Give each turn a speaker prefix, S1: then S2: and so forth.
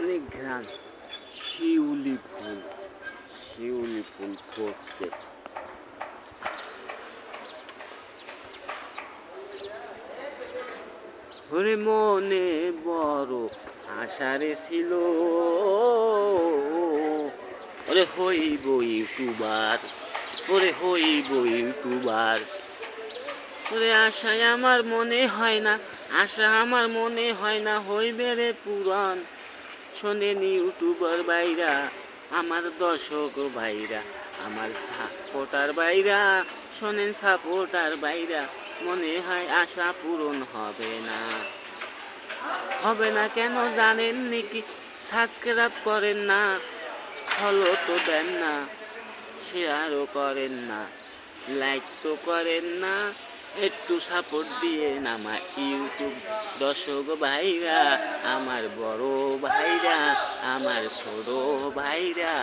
S1: অনেক ঘ্রাণ, শিউলি ফুল, শিউলি ফুল ফুটছে। ওরে মনে বড় আশারে ছিল, ওরে হইব ইউটিউবার, ওরে হইব ইউটিউবার। ওরে আশায় আমার মনে হয় না, আশা আমার মনে হয় না হইবে রে পূরণ। শোনেন ইউটিউবার ভাইরা, আমার দর্শক ভাইরা, আমার সাপোর্টার ভাইরা, শোনেন সাপোর্টার ভাইরা, মনে হয় আশা পূরণ হবে না। হবে না কেন জানেন নাকি? সাবস্ক্রাইব করেন না, ফলো তো দেন না, শেয়ারও করেন না, লাইক তো করেন না। একটু সাপোর্ট দিয়েন আমার ইউটিউব দর্শক ভাইরা, আমার বড় ভাইরা, আমার ছোট ভাইরা।